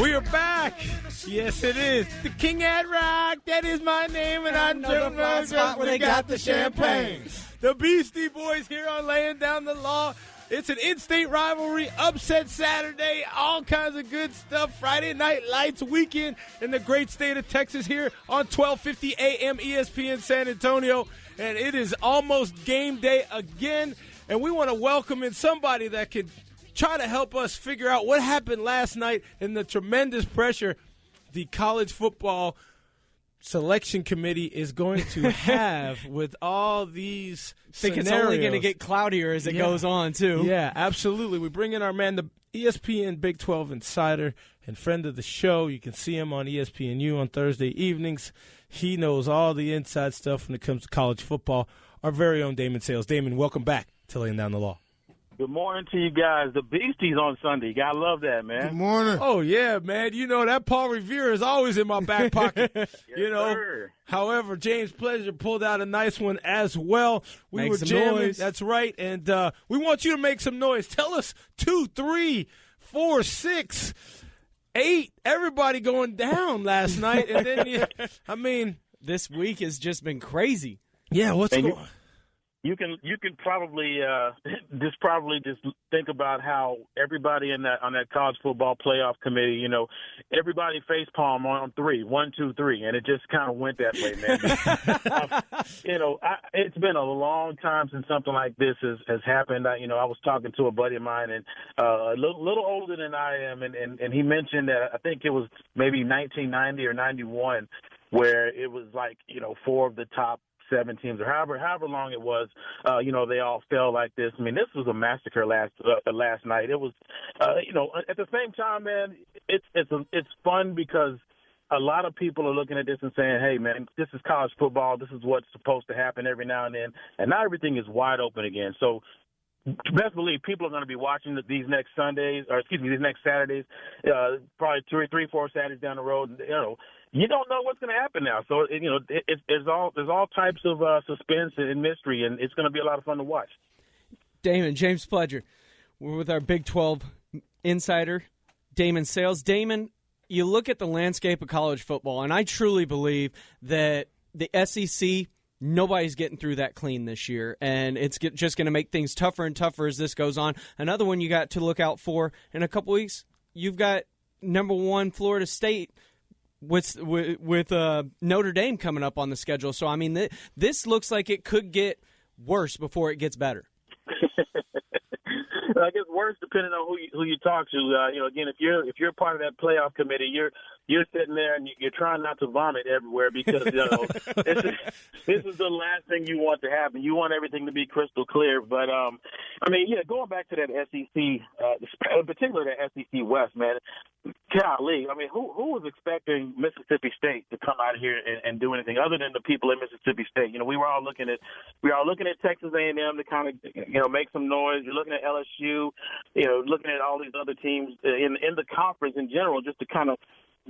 We are back. Yes, it is. The King at Rock. That is my name, and I know the spot where they got the champagne. The Beastie Boys here on Laying Down the Law. It's an in-state rivalry, upset Saturday, all kinds of good stuff. Friday Night Lights weekend in the great state of Texas here on 1250 AM ESPN San Antonio. And it is almost game day again. And we want to welcome in somebody that could try to help us figure out what happened last night and the tremendous pressure the college football selection committee is going to have with all these scenarios. It's only going to get cloudier as it goes on, too. Yeah, absolutely. We bring in our man, the ESPN Big 12 insider and friend of the show. You can see him on ESPNU on Thursday evenings. He knows all the inside stuff when it comes to college football. Our very own Daymon Sayles. Daymon, welcome back to Laying Down the Law. Good morning to you guys. The Beasties on Sunday. Gotta love that, man. Good morning. Oh, yeah, man. You know, that Paul Revere is always in my back pocket. Yes, sir. However, James Pleasure pulled out a nice one as well. We were jamming. Noise. That's right. And we want you to make some noise. Tell us 2, 3, 4, 6, 8. Everybody going down last night. And then, this week has just been crazy. Yeah, what's going on? You can probably just think about how everybody on that college football playoff committee, you know, everybody facepalm on 3, 1, 2, 3, and it just kind of went that way, man. It's been a long time since something like this has happened. I was talking to a buddy of mine, and a little older than I am, and he mentioned that I think it was maybe 1990 or 91, where it was like 4 of the top 7 teams, or however long it was, they all fell like this. I mean, this was a massacre last night. It was, at the same time, man, it's fun because a lot of people are looking at this and saying, hey, man, this is college football. This is what's supposed to happen every now and then. And now everything is wide open again. So best believe people are going to be watching these next Saturdays, probably 2 or 3, 4 Saturdays down the road. You don't know what's going to happen now. So, there's all types of suspense and mystery, and it's going to be a lot of fun to watch. Daymon, James Pleasure. We're with our Big 12 insider, Daymon Sayles. Daymon, you look at the landscape of college football, and I truly believe that the SEC, nobody's getting through that clean this year, and it's just going to make things tougher and tougher as this goes on. Another one you got to look out for in a couple weeks, you've got number 1 Florida State with Notre Dame coming up on the schedule. So, this looks like it could get worse before it gets better. I guess worse depending on who you talk to. Again, if you're part of that playoff committee, you're sitting there and you're trying not to vomit everywhere because this is the last thing you want to happen. You want everything to be crystal clear. But going back to that SEC, in particular the SEC West, man. Golly, who was expecting Mississippi State to come out here and do anything other than the people in Mississippi State? We were all looking at Texas A&M to kind of make some noise. You're looking at LSU, looking at all these other teams in the conference in general, just to kind of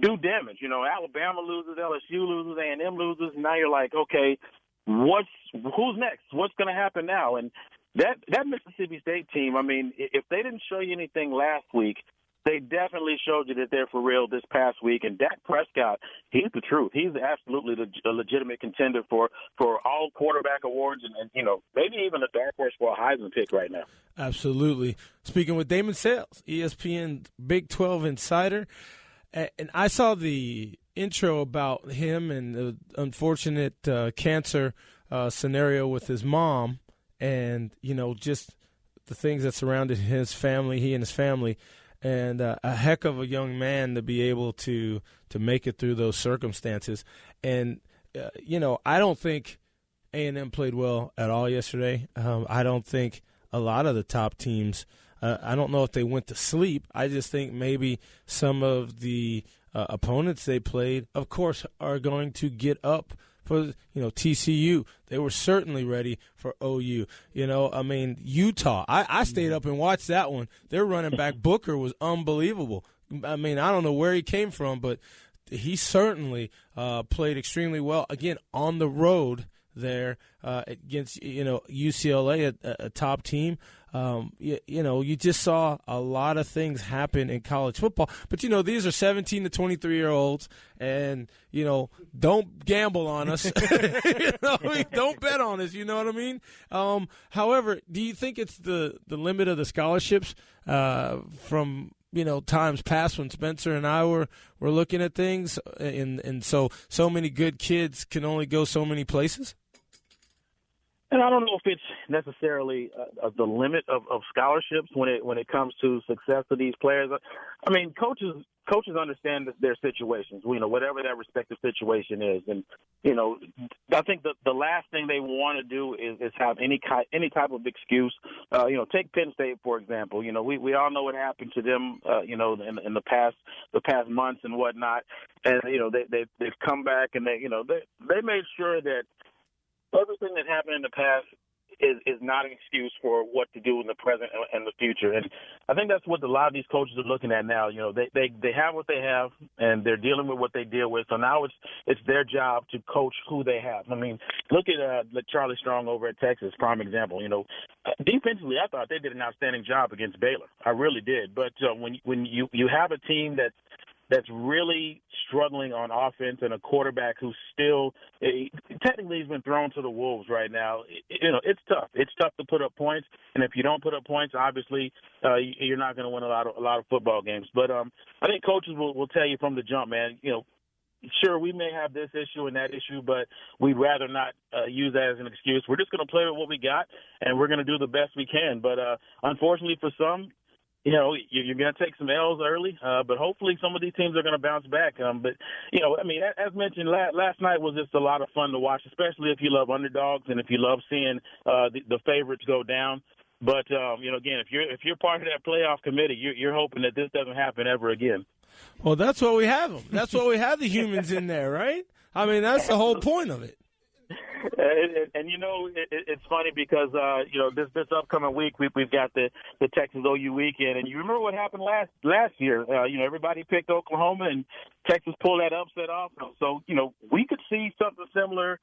do damage. Alabama loses, LSU loses, A&M loses. Now you're like, okay, who's next? What's going to happen now? And that Mississippi State team, if they didn't show you anything last week, they definitely showed you that they're for real this past week. And Dak Prescott, he's the truth. He's absolutely a legitimate contender for all quarterback awards and maybe even a dark horse for a Heisman pick right now. Absolutely. Speaking with Daymon Sayles, ESPN Big 12 insider. And I saw the intro about him and the unfortunate cancer scenario with his mom and, just the things that surrounded he and his family. And a heck of a young man to be able to make it through those circumstances. And, I don't think A&M played well at all yesterday. I don't think a lot of the top teams, I don't know if they went to sleep. I just think maybe some of the opponents they played, of course, are going to get up for TCU. They were certainly ready for OU. Utah. I stayed up and watched that one. Their running back Booker was unbelievable. I don't know where he came from, but he certainly played extremely well. Again, on the road, there against UCLA, a top team. You just saw a lot of things happen in college football. But these are 17 to 23-year-olds, and don't gamble on us. Don't bet on us. You know what I mean? However, do you think it's the limit of the scholarships from times past when Spencer and I were looking at things, and so many good kids can only go so many places? And I don't know if it's necessarily the limit of scholarships when it comes to success of these players. I mean, coaches understand their situations, whatever their respective situation is. And, I think the last thing they want to do is have any type of excuse. Take Penn State, for example. We all know what happened to them, in the past months and whatnot. And, they've come back and they made sure that everything that happened in the past is not an excuse for what to do in the present and the future. And I think that's what a lot of these coaches are looking at now. They have what they have, and they're dealing with what they deal with. So now it's their job to coach who they have. I mean, look at Charlie Strong over at Texas, prime example. Defensively, I thought they did an outstanding job against Baylor. I really did. But when you have a team that's really struggling on offense and a quarterback who's still technically he's been thrown to the wolves right now. It's tough. It's tough to put up points, and if you don't put up points, obviously you're not going to win a lot of football games. But I think coaches will tell you from the jump, man. Sure, we may have this issue and that issue, but we'd rather not use that as an excuse. We're just going to play with what we got, and we're going to do the best we can. But unfortunately for some, you're going to take some L's early, but hopefully some of these teams are going to bounce back. But as mentioned, last night was just a lot of fun to watch, especially if you love underdogs and if you love seeing the favorites go down. But again, if you're part of that playoff committee, you're hoping that this doesn't happen ever again. Well, that's why we have them. That's why we have the humans in there, right? I mean, that's the whole point of it. And it's funny because this upcoming week we've got the Texas OU weekend, and you remember what happened last year? Everybody picked Oklahoma, and Texas pulled that upset off. So we could see something similar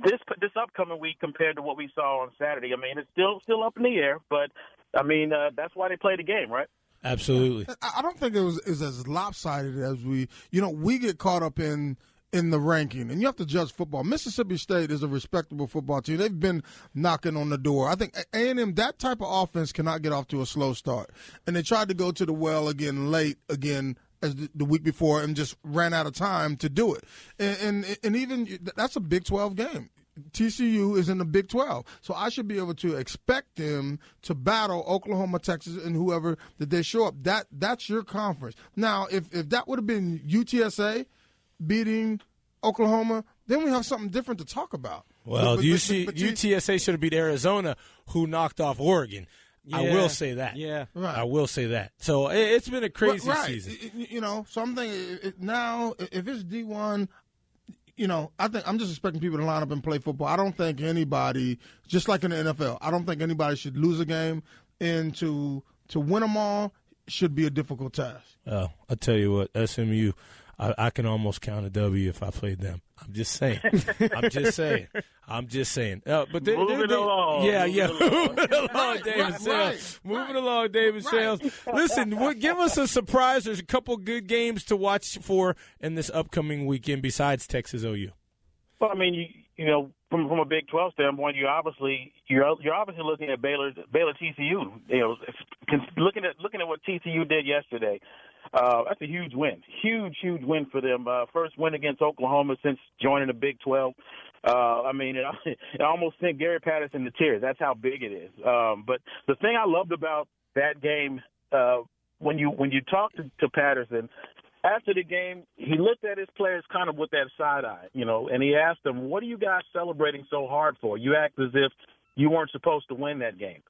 this upcoming week compared to what we saw on Saturday. I mean, it's still up in the air, but I mean that's why they play the game, right? Absolutely. I don't think it was as lopsided as we get caught up in the ranking, and you have to judge football. Mississippi State is a respectable football team. They've been knocking on the door. I think A&M, that type of offense cannot get off to a slow start. And they tried to go to the well late as the week before and just ran out of time to do it. And even that's a Big 12 game. TCU is in the Big 12. So I should be able to expect them to battle Oklahoma, Texas, and whoever that they show up. That's your conference. Now, if that would have been UTSA beating Oklahoma, then we have something different to talk about. Well, UTSA should have beat Arizona, who knocked off Oregon. Yeah, I will say that. Yeah, right. I will say that. So it's been a crazy season. So I'm thinking now, if it's D1, I think I'm just expecting people to line up and play football. I don't think anybody, just like in the NFL, I don't think anybody should lose a game, and to win them all should be a difficult task. Oh, I tell you what, SMU. I can almost count a W if I played them. I'm just saying. But moving along. Yeah. Moving along, David Sayles. Moving along, David Sayles. Listen, give us a surprise. There's a couple good games to watch for in this upcoming weekend besides Texas OU. Well, I mean, from a Big 12 standpoint, you're obviously looking at Baylor TCU. Looking at what TCU did yesterday. That's a huge win. Huge win for them. First win against Oklahoma since joining the Big 12. I mean, it almost sent Gary Patterson to tears. That's how big it is. But the thing I loved about that game, when you talk to Patterson, after the game, he looked at his players kind of with that side eye, and he asked them, what are you guys celebrating so hard for? You act as if you weren't supposed to win that game.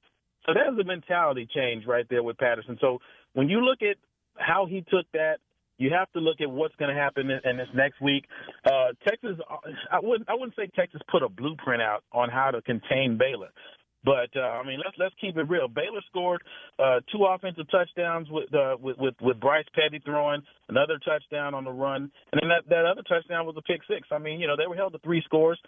So there's a mentality change right there with Patterson. So when you look at how he took that, you have to look at what's going to happen in this next week. Texas, I wouldn't say Texas put a blueprint out on how to contain Baylor. But I mean, let's keep it real. Baylor scored 2 offensive touchdowns with Bryce Petty throwing, another touchdown on the run, and then that other touchdown was a pick six. I mean, they were held to 3 scores.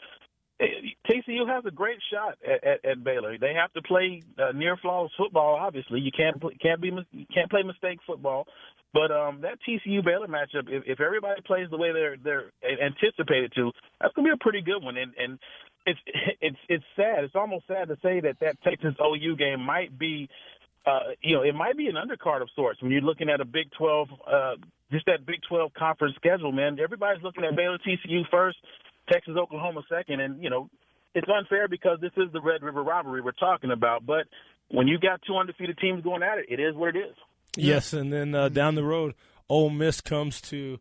TCU has a great shot at Baylor. They have to play near flawless football. Obviously, you can't play mistake football. But that TCU Baylor matchup, if everybody plays the way they're anticipated to, that's gonna be a pretty good one. And it's sad. It's almost sad to say that Texas OU game might be, it might be an undercard of sorts when you're looking at a Big 12, just that Big 12 conference schedule. Man, everybody's looking at Baylor TCU first, Texas Oklahoma second, and it's unfair because this is the Red River rivalry we're talking about. But when you got two undefeated teams going at it, it is what it is. Yes, and then down the road, Ole Miss comes to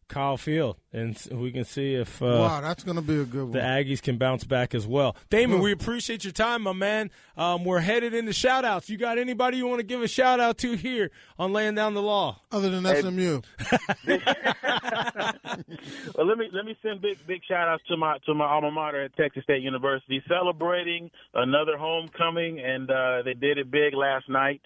Kyle Field, and we can see if wow, that's going to be a good one. The Aggies can bounce back as well. Daymon, we appreciate your time, my man. We're headed into shout-outs. You got anybody you want to give a shout-out to here on Laying Down the Law? Other than SMU. Well, let me send big shout-outs to my alma mater at Texas State University, celebrating another homecoming, and they did it big last night.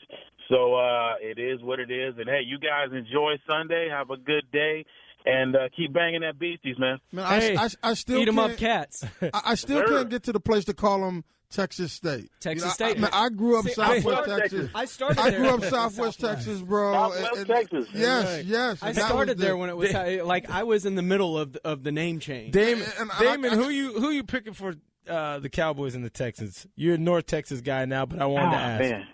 So it is what it is. And, hey, you guys enjoy Sunday. Have a good day. And keep banging that beasties, man. I still eat them up, cats. I still can't get to the place to call them Texas State. Texas State. I grew up Southwest Texas. I grew up Southwest Texas, bro. Southwest Texas. Yes. I started there when it was like I was in the middle of the name change. Daymon, who you picking for the Cowboys and the Texans? You're a North Texas guy now, but I wanted to ask. Man.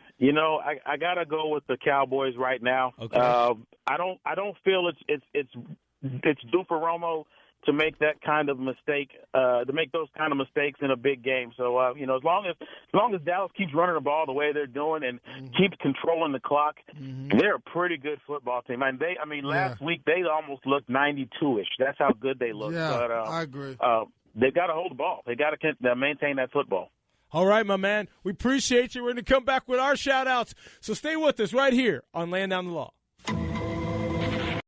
I gotta go with the Cowboys right now. Okay. I don't feel it's due for Romo to make that kind of mistake, to make those kind of mistakes in a big game. So as long as Dallas keeps running the ball the way they're doing and keeps controlling the clock, they're a pretty good football team. Last week they almost looked 92-ish. That's how good they look. Yeah, but, I agree. They've got to hold the ball. They got to maintain that football. All right, my man. We appreciate you. We're going to come back with our shout-outs. So stay with us right here on Laying Down the Law.